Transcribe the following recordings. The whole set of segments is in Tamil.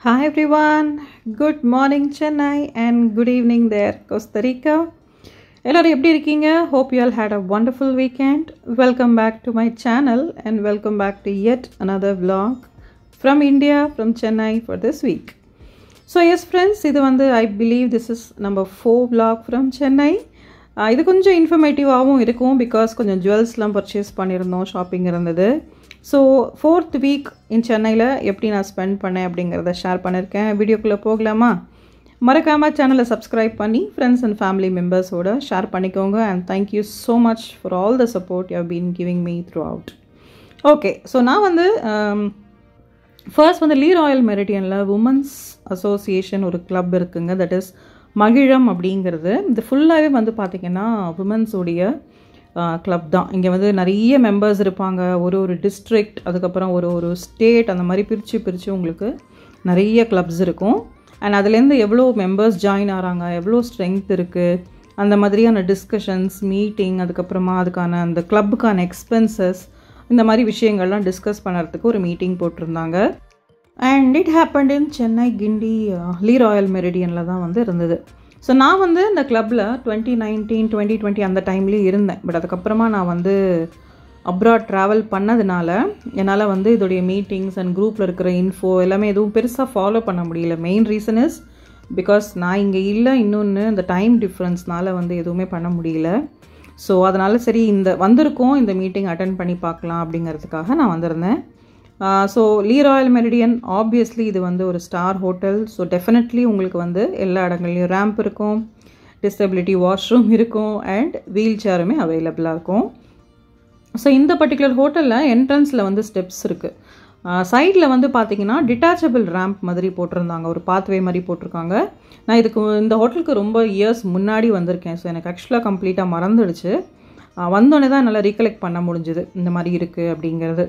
Hi everyone, good morning Chennai and good evening there Costa Rica. எல்லாரும் எப்படி இருக்கீங்க? Hope you all had a wonderful weekend. Welcome back to my channel and welcome back to yet another vlog from India, from Chennai for this week. So yes friends, இது வந்து I believe this is number 4 vlog from Chennai. இது கொஞ்சம் இன்ஃபர்மேட்டிவாகவும் இருக்கும் பிகாஸ் கொஞ்சம் ஜுவல்ஸ்லாம் பர்ச்சேஸ் பண்ணியிருந்தோம், ஷாப்பிங் இருந்தது. ஸோ 4th வீக் இன் சென்னையில் எப்படி நான் ஸ்பெண்ட் பண்ணேன் அப்படிங்கிறத ஷேர் பண்ணியிருக்கேன். வீடியோக்குள்ளே போகலாமா? மறக்காமல் சேனலை சப்ஸ்கிரைப் பண்ணி ஃப்ரெண்ட்ஸ் அண்ட் ஃபேமிலி மெம்பர்ஸோட ஷேர் பண்ணிக்கோங்க. And thank you so much for all the support you have been giving me throughout. Okay, so நான் வந்து ஃபர்ஸ்ட் வந்து லீ ராயல் மெரிடியனில் உமன்ஸ் அசோசியேஷன் ஒரு கிளப் இருக்குங்க, தட் இஸ் மகிழம் அப்படிங்கிறது. இது ஃபுல்லாகவே வந்து பார்த்திங்கன்னா உமன்ஸுடைய கிளப் தான். இங்கே வந்து நிறைய மெம்பர்ஸ் இருப்பாங்க, ஒரு டிஸ்ட்ரிக்ட், அதுக்கப்புறம் ஒரு ஸ்டேட், அந்த மாதிரி பிரித்து உங்களுக்கு நிறைய கிளப்ஸ் இருக்கும். அண்ட் அதுலேருந்து எவ்வளோ மெம்பர்ஸ் ஜாயின் ஆகிறாங்க, எவ்வளோ ஸ்ட்ரென்த் இருக்குது, அந்த மாதிரியான டிஸ்கஷன்ஸ், மீட்டிங், அதுக்கப்புறமா அதுக்கான அந்த கிளப்புக்கான எக்ஸ்பென்சஸ், இந்த மாதிரி விஷயங்கள்லாம் டிஸ்கஸ் பண்ணுறதுக்கு ஒரு மீட்டிங் போட்டிருந்தாங்க. And it happened in Chennai Guindy Le Royal மெரிடியனில் தான் வந்து இருந்தது. ஸோ நான் வந்து இந்த கிளப்பில் 2019, 2020 அந்த டைம்லேயே இருந்தேன். பட் அதுக்கப்புறமா நான் வந்து அப்ராட் ட்ராவல் பண்ணதுனால என்னால் வந்து இதோடைய மீட்டிங்ஸ் அண்ட் குரூப்பில் இருக்கிற இன்ஃபோ எல்லாமே எதுவும் பெருசாக ஃபாலோ பண்ண முடியல. மெயின் ரீசன் இஸ் பிகாஸ் நான் இங்கே இல்லை, இன்னொன்று இந்த டைம் டிஃப்ரென்ஸ்னால் வந்து எதுவுமே பண்ண முடியல. ஸோ அதனால் சரி வந்திருக்கோம், இந்த மீட்டிங் அட்டென்ட் பண்ணி பார்க்கலாம் அப்படிங்கிறதுக்காக நான் வந்திருந்தேன். So Lee Royal meridian obviously இது வந்து ஒரு ஸ்டார் ஹோட்டல். ஸோ டெஃபினெட்லி உங்களுக்கு வந்து எல்லா இடங்கள்லையும் ரேம்ப் இருக்கும், டிசபிலிட்டி வாஷ்ரூம் இருக்கும், அண்ட் வீல் சேருமே அவைலபிளாக இருக்கும். ஸோ இந்த பர்டிகுலர் ஹோட்டலில் என்ட்ரன்ஸில் வந்து ஸ்டெப்ஸ் இருக்குது. சைடில் வந்து பார்த்திங்கன்னா டிட்டாச்சபிள் ரேம்ப் மாதிரி போட்டிருந்தாங்க, ஒரு பாத்வே மாதிரி போட்டிருக்காங்க. நான் இந்த ஹோட்டலுக்கு ரொம்ப இயர்ஸ் முன்னாடி வந்திருக்கேன். ஸோ எனக்கு ஆக்சுவலாக கம்ப்ளீட்டாக மறந்துடுச்சு. வந்தோடனே தான் நல்லா ரீகலெக்ட் பண்ண முடிஞ்சுது இந்த மாதிரி இருக்குது அப்படிங்கிறது.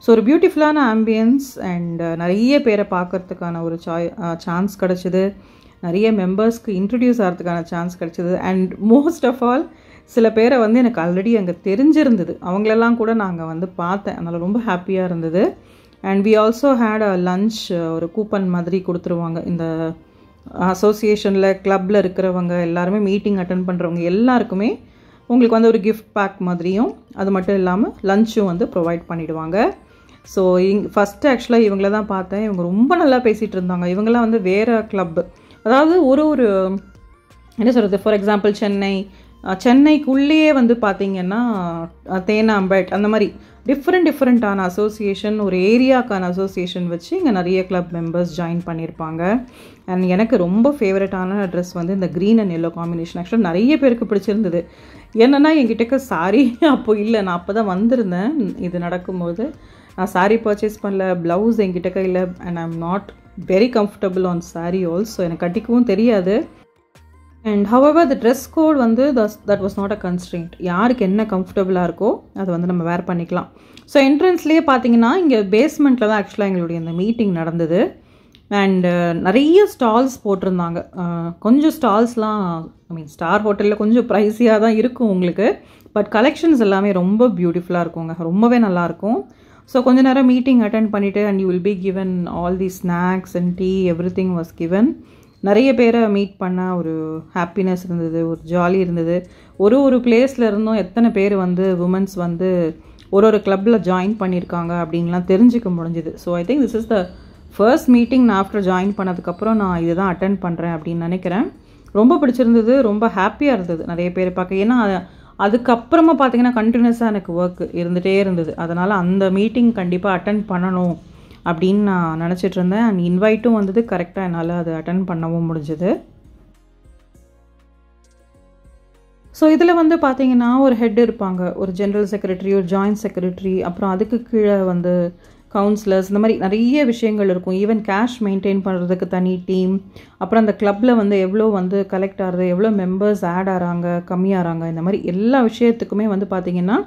ஸோ ஒரு பியூட்டிஃபுல்லான ஆம்பியன்ஸ் அண்ட் நிறைய பேரை பார்க்குறதுக்கான ஒரு சான்ஸ் கிடச்சிது, நிறைய மெம்பர்ஸ்க்கு இன்ட்ரடியூஸ் ஆகிறதுக்கான சான்ஸ் கிடச்சிது. அண்ட் மோஸ்ட் ஆஃப் ஆல் சில பேரை வந்து எனக்கு ஆல்ரெடி அங்கே தெரிஞ்சிருந்தது, அவங்களெல்லாம் கூட நாங்கள் வந்து பார்த்தேன். அதனால் ரொம்ப ஹாப்பியாக இருந்தது. And we also had a lunch, ஒரு கூப்பன் மாதிரி கொடுத்துருவாங்க. இந்த அசோசியேஷனில் கிளப்பில் இருக்கிறவங்க எல்லாருமே, மீட்டிங் அட்டென்ட் பண்ணுறவங்க எல்லாருக்குமே உங்களுக்கு வந்து ஒரு கிஃப்ட் பேக் மாதிரியும், அது மட்டும் இல்லாமல் லஞ்சும் வந்து ப்ரொவைட் பண்ணிவிடுவாங்க. ஸோ ஃபஸ்ட்டு ஆக்சுவலாக இவங்கள தான் பார்த்தேன். இவங்க ரொம்ப நல்லா பேசிகிட்டு இருந்தாங்க. இவங்கெல்லாம் வந்து வேறு கிளப்பு, அதாவது ஒரு என்ன சொல்கிறது, ஃபார் எக்ஸாம்பிள் சென்னைக்குள்ளேயே வந்து பார்த்திங்கன்னா தேனாம்பேட், அந்த மாதிரி டிஃப்ரெண்ட்டான அசோசியேஷன், ஒரு ஏரியாக்கான அசோசியேஷன் வச்சு இங்கே நிறைய கிளப் மெம்பர்ஸ் ஜாயின் பண்ணியிருப்பாங்க. அண்ட் எனக்கு ரொம்ப ஃபேவரட்டான ட்ரெஸ் வந்து இந்த க்ரீன் அண்ட் எல்லோ காம்பினேஷன். ஆக்சுவலாக நிறைய பேருக்கு பிடிச்சிருந்தது. என்னென்னா என்கிட்டக்க சாரி அப்போ இல்லை, நான் அப்போ தான் வந்திருந்தேன் இது நடக்கும்போது. நான் சாரீ பர்ச்சேஸ் பண்ணல, ப்ளவுஸ் என்கிட்டக்க இல்லை, and I am not very comfortable on sari also, எனக்கு கட்டிக்கவும் தெரியாது. And however the dress code வந்து that was not a constraint. யாருக்கு என்ன கம்ஃபர்டபுளாக இருக்கோ அதை வந்து நம்ம வேர் பண்ணிக்கலாம். ஸோ என்ட்ரன்ஸ்லேயே பார்த்தீங்கன்னா இங்கே பேஸ்மெண்ட்டில் தான் ஆக்சுவலாக எங்களுடைய இந்த மீட்டிங் நடந்தது. அண்ட் நிறைய ஸ்டால்ஸ் போட்டிருந்தாங்க. கொஞ்சம் ஸ்டால்ஸ்லாம் ஸ்டார் ஹோட்டலில் கொஞ்சம் ப்ரைஸியாக தான் இருக்கும் உங்களுக்கு, பட் கலெக்ஷன்ஸ் எல்லாமே ரொம்ப பியூட்டிஃபுல்லாக இருக்குங்க, ரொம்பவே நல்லாயிருக்கும். ஸோ கொஞ்ச நேரம் மீட்டிங் அட்டென்ட் பண்ணிவிட்டு and you will be given all the snacks and tea, every thing was given. நிறைய பேரை மீட் பண்ண ஒரு ஹாப்பினஸ் இருந்தது, ஒரு ஜாலி இருந்தது. ஒரு பிளேஸில் இருந்தும் எத்தனை பேர் வந்து உமன்ஸ் வந்து ஒரு கிளப்பில் ஜாயின் பண்ணியிருக்காங்க அப்படின்லாம் தெரிஞ்சுக்க முடிஞ்சுது. So I think this is the first meeting நான் ஆஃப்டர் ஜாயின் பண்ணதுக்கப்புறம் நான் இதை தான் அட்டென்ட் பண்ணுறேன் அப்படின்னு நினைக்கிறேன். ரொம்ப பிடிச்சிருந்தது, ரொம்ப ஹாப்பியாக இருந்தது நிறைய பேர் பார்க்க. ஏன்னா அதுக்கப்புறமா பார்த்தீங்கன்னா கண்டினியூஸாக எனக்கு ஒர்க் இருந்துகிட்டே இருந்தது. அதனால் அந்த மீட்டிங் கண்டிப்பாக அட்டென்ட் பண்ணணும் அப்படின்னு நான் நினச்சிட்டு இருந்தேன். அண்ட் இன்வைட்டும் வந்தது கரெக்டாக, என்னால் அதை அட்டென்ட் பண்ணவும் முடிஞ்சுது. ஸோ இதில் வந்து பார்த்தீங்கன்னா ஒரு ஹெட் இருப்பாங்க, ஒரு ஜென்ரல் செக்ரட்டரி, ஒரு ஜாயின்ட் செக்ரட்டரி, அப்புறம் அதுக்கு கீழே வந்து கவுன்சிலர்ஸ், இந்த மாதிரி நிறைய விஷயங்கள் இருக்கும். ஈவன் கேஷ் மெயின்டைன் பண்ணுறதுக்கு தனி டீம், அப்புறம் அந்த கிளப்பில் வந்து எவ்வளோ வந்து கலெக்ட் ஆகுது, எவ்வளோ மெம்பர்ஸ் ஆட் ஆகிறாங்க, கம்மியாகிறாங்க, இந்த மாதிரி எல்லா விஷயத்துக்குமே வந்து பார்த்திங்கன்னா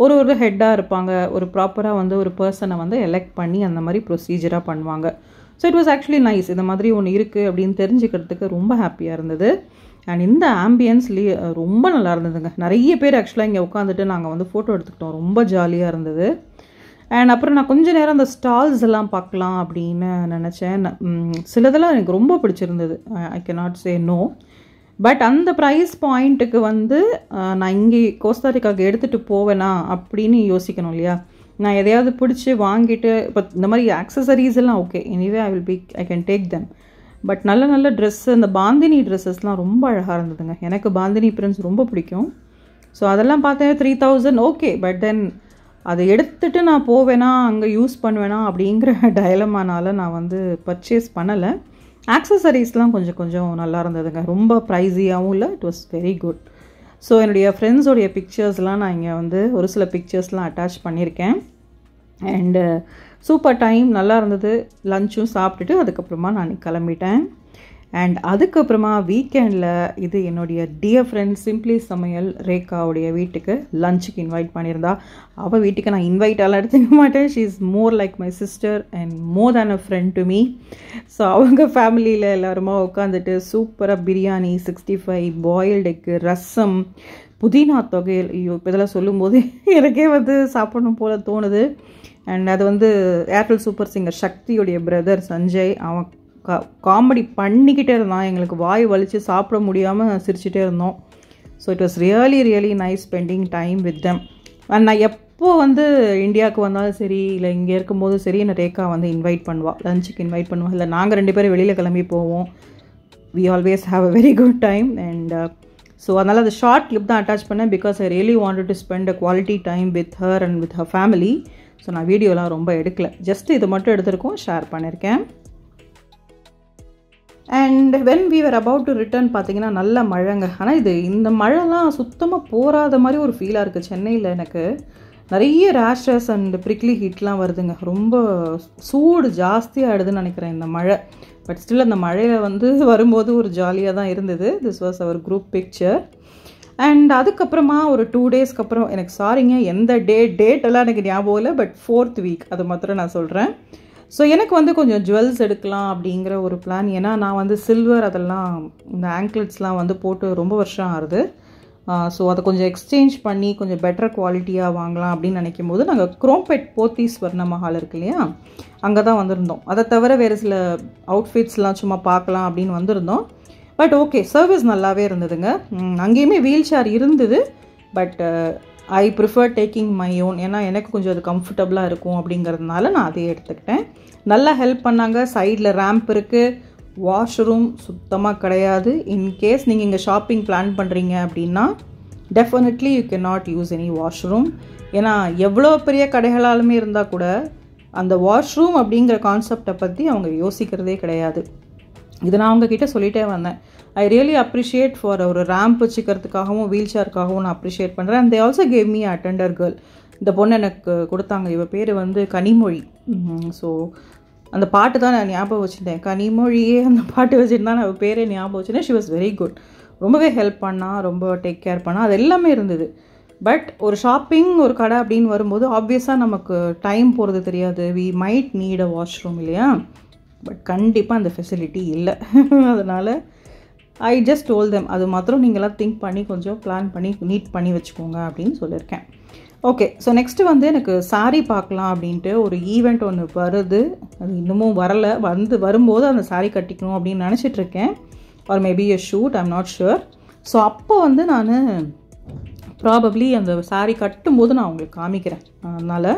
ஒரு ஹெட்டாக இருப்பாங்க. ஒரு ப்ராப்பராக வந்து ஒரு பர்சனை வந்து எலெக்ட் பண்ணி அந்த மாதிரி ப்ரொசீஜராக பண்ணுவாங்க. So it was actually nice. இந்த மாதிரி ஒன்று இருக்குது அப்படின்னு தெரிஞ்சுக்கிறதுக்கு ரொம்ப ஹாப்பியாக இருந்தது. அண்ட் இந்த ஆம்பியன்ஸ்லேயே ரொம்ப நல்லா இருந்ததுங்க. நிறைய பேர் ஆக்சுவலாக இங்கே உட்காந்துட்டு நாங்கள் வந்து ஃபோட்டோ எடுத்துக்கிட்டோம், ரொம்ப ஜாலியாக இருந்தது. அண்ட் அப்புறம் நான் கொஞ்ச நேரம் அந்த ஸ்டால்ஸ் எல்லாம் பார்க்கலாம் அப்படின்னு நினச்சேன். சிலதெல்லாம் எனக்கு ரொம்ப பிடிச்சிருந்தது. I cannot say no. But அந்த ப்ரைஸ் பாயிண்ட்டுக்கு வந்து நான் இங்கே கோஸ்டாரிக்காவுக்கு எடுத்துகிட்டு போவேனா அப்படின்னு யோசிக்கணும் இல்லையா. நான் எதையாவது பிடிச்சி வாங்கிட்டு இப்போ இந்த மாதிரி ஆக்சசரிஸ் எல்லாம் okay, anyway I can take them. But நல்ல நல்ல ட்ரெஸ்ஸு, இந்த பாந்தினி ட்ரெஸ்ஸஸ்லாம் ரொம்ப அழகாக இருந்ததுங்க. எனக்கு பாந்தினி பிரிண்ட்ஸ் ரொம்ப பிடிக்கும். ஸோ அதெல்லாம் பார்த்தேன் 3000 ஓகே. பட் தென் அதை எடுத்துகிட்டு நான் போவேனா, அங்கே யூஸ் பண்ணுவேனா அப்படிங்கிற டயலமானால நான் வந்து பர்ச்சேஸ் பண்ணலை. ஆக்சசரிஸ்லாம் கொஞ்சம் கொஞ்சம் நல்லா இருந்ததுங்க. ரொம்ப ப்ரைஸியாகவும் இல்லை, it was very good. So என்னுடைய ஃப்ரெண்ட்ஸோடைய பிக்சர்ஸ்லாம் நான் இங்கே வந்து ஒரு சில பிக்சர்ஸ்லாம் அட்டாச் பண்ணியிருக்கேன். அண்டு சூப்பர் டைம், நல்லா இருந்தது. லஞ்சும் சாப்பிட்டுட்டு அதுக்கப்புறமா நான் கிளம்பிட்டேன். அண்ட் அதுக்கப்புறமா வீக்கெண்டில் இது என்னுடைய டியர் ஃப்ரெண்ட் சிம்ப்ளி சமையல் ரேகாவுடைய வீட்டுக்கு லஞ்சுக்கு இன்வைட் பண்ணியிருந்தா. அவள் வீட்டுக்கு நான் இன்வைட்டாலாம் எடுத்துக்க மாட்டேன். She is more like my sister and more than a friend to me. So அவங்க ஃபேமிலியில் எல்லாருமா உட்காந்துட்டு சூப்பராக பிரியாணி, 65, பாயில்டு எக்கு, ரசம், புதினா தொகையல். ஐயோ, இப்போ இதெல்லாம் சொல்லும்போது எனக்கே வந்து சாப்பிடணும் போல் தோணுது. அண்ட் அது வந்து ஏர்டெல் சூப்பர் சிங்கர் சக்தியுடைய பிரதர் சஞ்சய், அவன் காமெடி பண்ணிக்கிட்டே இருந்தான். எங்களுக்கு வாய் வலித்து சாப்பிட முடியாமல் சிரிச்சுட்டே இருந்தோம். So it was really really nice spending time with them. And நான் எப்போ வந்து இந்தியாவுக்கு வந்தாலும் சரி, இல்லை இங்கே இருக்கும்போது சரி, என்னை ரேகா வந்து இன்வைட் பண்ணுவாள், லஞ்சுக்கு இன்வைட் பண்ணுவாள். இல்லை நாங்கள் 2 பேரும் வெளியில் கிளம்பி போவோம். We always have a very good time. And so அதனால் அந்த ஷார்ட் கிளிப் தான் அட்டாச் பண்ணேன். Because I really wanted to spend a quality time with her and with her family. So நான் வீடியோலாம் ரொம்ப எடுக்கலை, ஜஸ்ட் இது மட்டும் எடுத்திருக்கோம், ஷேர் பண்ணியிருக்கேன். And when we were about to return பார்த்தீங்கன்னா நல்ல மழைங்க. ஆனால் இந்த மழைலாம் சுத்தமாக போகாத மாதிரி ஒரு ஃபீலாக இருக்குது சென்னையில். எனக்கு நிறைய ரேஷஸ் அண்ட் ப்ரிக்லி ஹீட்லாம் வருதுங்க. ரொம்ப சூடு ஜாஸ்தியாக ஆகிடுதுன்னு நினைக்கிறேன் இந்த மழை. பட் ஸ்டில் அந்த மழையில் வந்து வரும்போது ஒரு ஜாலியாக தான் இருந்தது. This was our group picture. And அதுக்கப்புறமா ஒரு 2 டேஸ்க்கு அப்புறம், எனக்கு சாரிங்க எந்த டேட்டெல்லாம் எனக்கு ஞாபகம் இல்லை, பட் 4th வீக் அது மாத்திரம் நான் சொல்கிறேன். ஸோ எனக்கு வந்து கொஞ்சம் ஜுவல்ஸ் எடுக்கலாம் அப்படிங்கிற ஒரு பிளான். ஏன்னா நான் வந்து சில்வர் அதெல்லாம் இந்த ஆங்க்லெட்ஸ்லாம் வந்து போட்டு ரொம்ப வருஷம் ஆகுது. ஸோ அதை கொஞ்சம் எக்ஸ்சேஞ்ச் பண்ணி கொஞ்சம் பெட்டர் குவாலிட்டியாக வாங்கலாம் அப்படின்னு நினைக்கும் போது நாங்கள் குரோம்பேட் போத்தீஸ் ஸ்வர்ண மஹால் இருக்கு இல்லையா, அங்கே தான் வந்திருந்தோம். அதை தவிர வேறு சில அவுட்ஃபிட்ஸ்லாம் சும்மா பார்க்கலாம் அப்படின்னு வந்திருந்தோம். பட் ஓகே, சர்வீஸ் நல்லாவே இருந்ததுங்க. அங்கேயுமே வீல் சேர் இருந்தது. But I prefer taking my own. ஏன்னா எனக்கு கொஞ்சம் அது கம்ஃபர்டபுளாக இருக்கும் அப்படிங்கிறதுனால நான் அதையே எடுத்துக்கிட்டேன். நல்லா ஹெல்ப் பண்ணாங்க. சைடில் ரேம்ப் இருக்குது. வாஷ்ரூம் சுத்தமாக கிடையாது. இன்கேஸ் நீங்கள் இங்கே ஷாப்பிங் பிளான் பண்ணுறீங்க அப்படின்னா definitely you can not use any washroom. ஏன்னா எவ்வளோ பெரிய கடைகளாலுமே இருந்தால் கூட அந்த வாஷ்ரூம் அப்படிங்கிற கான்செப்டை பற்றி அவங்க யோசிக்கிறதே கிடையாது. இது நான் அவங்கக்கிட்ட சொல்லிகிட்டே வந்தேன். ஐ ரியலி அப்ரிஷியேட் ஃபார் ஒரு ரேம்ப் வச்சுக்கிறதுக்காகவும் வீல் சேருக்காகவும் நான் அப்ரிஷியேட் பண்ணுறேன். And they also gave me attender girl. இந்த பொண்ணு எனக்கு கொடுத்தாங்க. இவ பேர் வந்து கனிமொழி. ஸோ அந்த பாட்டு தான் நான் ஞாபகம் வச்சுருந்தேன். கனிமொழியே அந்த பாட்டு வச்சுருந்தா நான் அவள் பேரே ஞாபகம் வச்சுருந்தேன். She was very good. ரொம்பவே ஹெல்ப் பண்ணால், ரொம்ப டேக் கேர் பண்ணால், அது எல்லாமே இருந்தது. பட் ஒரு ஷாப்பிங் ஒரு கடை அப்படின்னு வரும்போது ஆப்வியஸாக நமக்கு டைம் போகிறது தெரியாது. We might need a washroom இல்லையா. பட் கண்டிப்பாக அந்த ஃபெசிலிட்டி இல்லை. அதனால் ஐ ஜஸ்ட் டோல் தெம், அது மாத்திரம் நீங்களாம் திங்க் பண்ணி கொஞ்சம் பிளான் பண்ணி நீட் பண்ணி வச்சுக்கோங்க அப்படின்னு சொல்லியிருக்கேன். ஓகே, ஸோ நெக்ஸ்ட்டு வந்து எனக்கு சாரீ பார்க்கலாம் அப்படின்ட்டு ஒரு ஈவெண்ட் ஒன்று வருது. அது இன்னமும் வரலை. வரும்போது அந்த சாரீ கட்டிக்கணும் அப்படின்னு நினச்சிட்ருக்கேன். Or maybe a shoot, I'm not sure. So அப்போ வந்து நான் ப்ராபப்ளி அந்த சாரீ கட்டும்போது நான் உங்களுக்கு காமிக்கிறேன். அதனால்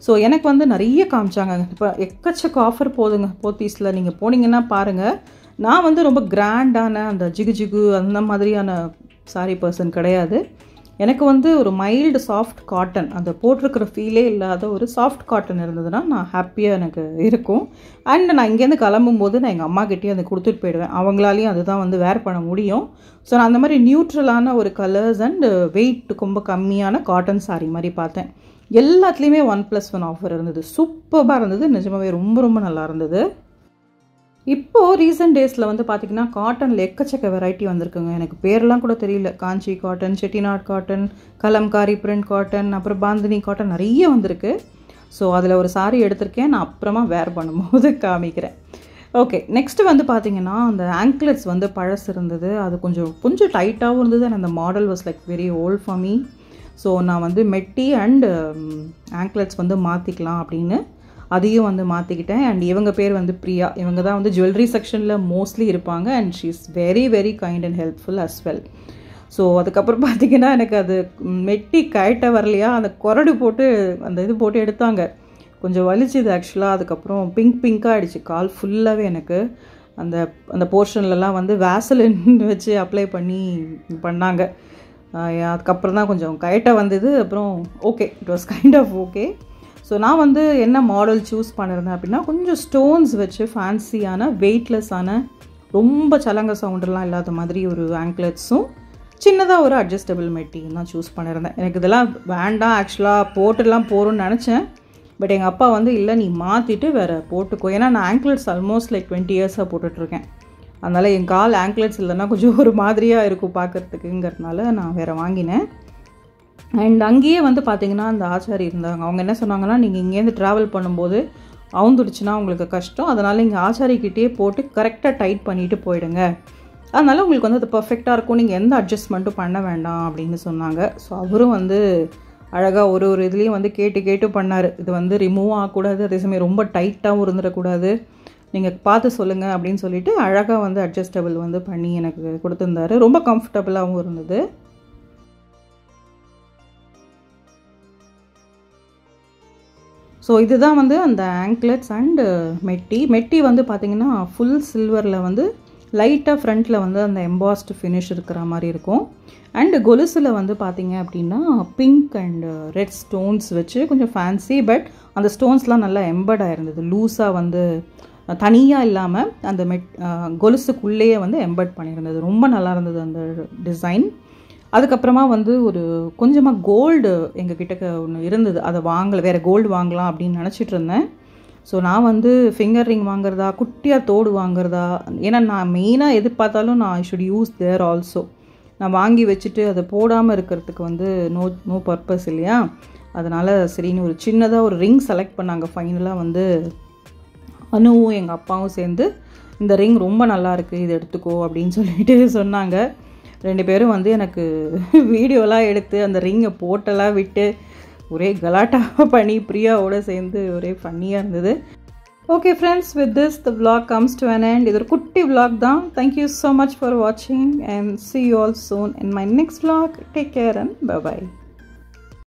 ஸோ எனக்கு வந்து நிறைய காமிச்சாங்க. இப்போ எக்கச்சக்க ஆஃபர் போதுங்க போத்தீஸில். நீங்கள் போனீங்கன்னா பாருங்கள். நான் வந்து ரொம்ப கிராண்டான அந்த ஜிகு அந்த மாதிரியான சாரீ பர்சன் கிடையாது. எனக்கு வந்து ஒரு மைல்டு சாஃப்ட் காட்டன், அந்த போட்டிருக்கிற ஃபீலே இல்லாத ஒரு சாஃப்ட் காட்டன் இருந்ததுன்னா நான் ஹாப்பியாக எனக்கு இருக்கும். அண்ட் நான் இங்கேருந்து கிளம்பும்போது நான் எங்கள் அம்மாக்கிட்டேயே அதை கொடுத்துட்டு போயிடுவேன். அவங்களாலையும் அதுதான் வந்து வேர் பண்ண முடியும். ஸோ நான் அந்த மாதிரி நியூட்ரலான ஒரு கலர்ஸ் அண்ட் வெயிட் ரொம்ப கம்மியான காட்டன் சாரீ மாதிரி பார்த்தேன். எல்லாத்துலேயுமே 1+1 ஆஃபர் இருந்தது. சூப்பராக இருந்தது. நிஜமாகவே ரொம்ப ரொம்ப நல்லா இருந்தது. இப்போது ரீசெண்ட் டேஸில் வந்து பார்த்திங்கன்னா காட்டனில் எக்கச்சக்க வெரைட்டி வந்திருக்குங்க. எனக்கு பேரெல்லாம் கூட தெரியல. Kanchi cotton, Chettinad cotton, Kalamkari print cotton, அப்புறம் பாந்தினி காட்டன் நிறைய வந்திருக்கு. ஸோ அதில் ஒரு சாரீ எடுத்திருக்கேன். நான் அப்புறமா வேர் பண்ணும்போது காமிக்கிறேன். ஓகே, நெக்ஸ்ட்டு வந்து பார்த்திங்கன்னா அந்த ஆங்க்லெட்ஸ் வந்து பழசு இருந்தது. அது கொஞ்சம் டைட்டாகவும் இருந்தது. அண்ட் அந்த model was like very old for me. So நான் வந்து மெட்டி அண்ட் ஆங்க்லெட்ஸ் வந்து மாற்றிக்கலாம் அப்படின்னு அதையும் வந்து மாற்றிக்கிட்டேன். அண்ட் இவங்க பேர் வந்து பிரியா. இவங்க தான் வந்து ஜுவல்லரி செக்ஷனில் மோஸ்ட்லி இருப்பாங்க. And she is very very kind and helpful as well. So அதுக்கப்புறம் பார்த்திங்கன்னா எனக்கு அது மெட்டி கயட்ட வரலையா, அந்த கொரடு போட்டு அந்த இது போட்டு எடுத்தாங்க. கொஞ்சம் வலிச்சுது ஆக்சுவலாக. அதுக்கப்புறம் பிங்காக ஆகிடுச்சு கால் ஃபுல்லாகவே எனக்கு. அந்த அந்த போர்ஷன்லலாம் வந்து வேசலின் வச்சு அப்ளை பண்ணாங்க. அதுக்கப்புறம் தான் கொஞ்சம் கயட்ட வந்தது. அப்புறம் okay, it was kind of okay. So நான் வந்து என்ன மாடல் சூஸ் பண்ணியிருந்தேன் அப்படின்னா, கொஞ்சம் ஸ்டோன்ஸ் வச்சு ஃபேன்சியான வெயிட்லெஸ்ஸான ரொம்ப சலங்க சவுண்டெல்லாம் இல்லாத மாதிரி ஒரு ஆங்க்லெட்ஸும் சின்னதாக ஒரு அட்ஜஸ்டபிள் மெட்டியும் தான் சூஸ் பண்ணியிருந்தேன். எனக்கு இதெல்லாம் வேண்டாம் ஆக்சுவலாக, போட்டுடலாம் போகிறோன்னு நினச்சேன். பட் எங்கள் அப்பா வந்து இல்லை, நீ மாற்றிட்டு வேறு போட்டுக்கோ. ஏன்னா நான் ஆங்க்லெட்ஸ் ஆல்மோஸ்ட் லைக் 20 இயர்ஸாக போட்டுட்ருக்கேன். அதனால் என் கால் ஆங்க்லெட்ஸ் இல்லைன்னா கொஞ்சம் ஒரு மாதிரியாக இருக்கும் பார்க்குறதுக்குங்கிறதுனால நான் வேறு வாங்கினேன். அண்ட் அங்கேயே வந்து பார்த்திங்கன்னா அந்த ஆச்சாரி இருந்தாங்க. அவங்க என்ன சொன்னாங்கன்னா, நீங்கள் இங்கேருந்து ட்ராவல் பண்ணும்போது அவுந்துடுச்சுன்னா உங்களுக்கு கஷ்டம், அதனால் இங்கே ஆச்சாரிக்கிட்டே போட்டு கரெக்டாக டைட் பண்ணிவிட்டு போயிடுங்க, அதனால் உங்களுக்கு வந்து அது பர்ஃபெக்டாக இருக்கும், நீங்கள் எந்த அட்ஜஸ்ட்மெண்ட்டும் பண்ண வேண்டாம் அப்படின்னு சொன்னாங்க. ஸோ அவரும் வந்து அழகாக ஒரு இதுலேயும் வந்து கேட்டு பண்ணார். இது வந்து ரிமூவ் ஆகக்கூடாது, அதே சமயம் ரொம்ப டைட்டாகவும் இருந்துடக்கூடாது, நீங்கள் பார்த்து சொல்லுங்கள் அப்படின்னு சொல்லிவிட்டு அழகாக வந்து அட்ஜஸ்டபிள் வந்து பண்ணி எனக்கு கொடுத்துருந்தாரு. ரொம்ப கம்ஃபர்டபுளாகவும் இருந்தது. ஸோ இதுதான் வந்து அந்த ஆங்க்லெட்ஸ் அண்டு மெட்டி வந்து பார்த்திங்கன்னா ஃபுல் சில்வரில் வந்து லைட்டாக ஃப்ரண்ட்டில் வந்து அந்த எம்பாஸ்டு ஃபினிஷ் இருக்கிற மாதிரி இருக்கும். அண்டு கொலுசில் வந்து பார்த்திங்க அப்படின்னா பிங்க் அண்ட் ரெட் ஸ்டோன்ஸ் வச்சு கொஞ்சம் ஃபேன்சி, பட் அந்த ஸ்டோன்ஸ்லாம் நல்லா எம்பர்டாக இருந்தது. லூஸாக வந்து தனியாக இல்லாமல் அந்த கொலுசுக்குள்ளேயே வந்து எம்பர்ட் பண்ணியிருந்தது. ரொம்ப நல்லா இருந்தது அந்த டிசைன். அதுக்கப்புறமா வந்து ஒரு கொஞ்சமாக கோல்டு எங்கள் கிட்டக்க ஒன்று இருந்தது, அதை வேறு கோல்டு வாங்கலாம் அப்படின்னு நினச்சிட்டு இருந்தேன். ஸோ நான் வந்து ஃபிங்கர் ரிங் வாங்குறதா, குட்டியாக தோடு வாங்குறதா, ஏன்னா நான் மெயினாக எதிர்பார்த்தாலும் நான் I should use there also. நான் வாங்கி வச்சுட்டு அதை போடாமல் இருக்கிறதுக்கு வந்து நோ பர்பஸ் இல்லையா. அதனால் சரின்னு ஒரு சின்னதாக ஒரு ரிங் செலக்ட் பண்ணாங்க. ஃபைனலாக வந்து அனுவும் எங்கள் அப்பாவும் சேர்ந்து இந்த ரிங் ரொம்ப நல்லா இருக்குது, இது எடுத்துக்கோ அப்படின்னு சொல்லிட்டு சொன்னாங்க. 2 பேரும் வந்து எனக்கு வீடியோலாம் எடுத்து அந்த ரிங்கை போட்டெல்லாம் விட்டு ஒரே கலாட்டா பண்ணி பிரியாவோட சேர்ந்து ஒரே ஃபன்னியாக இருந்தது. Okay friends, with this the vlog comes to an end. இது ஒரு குட்டி vlog தான். Thank you so much for watching and see you all soon in my next vlog. Take care and bye bye.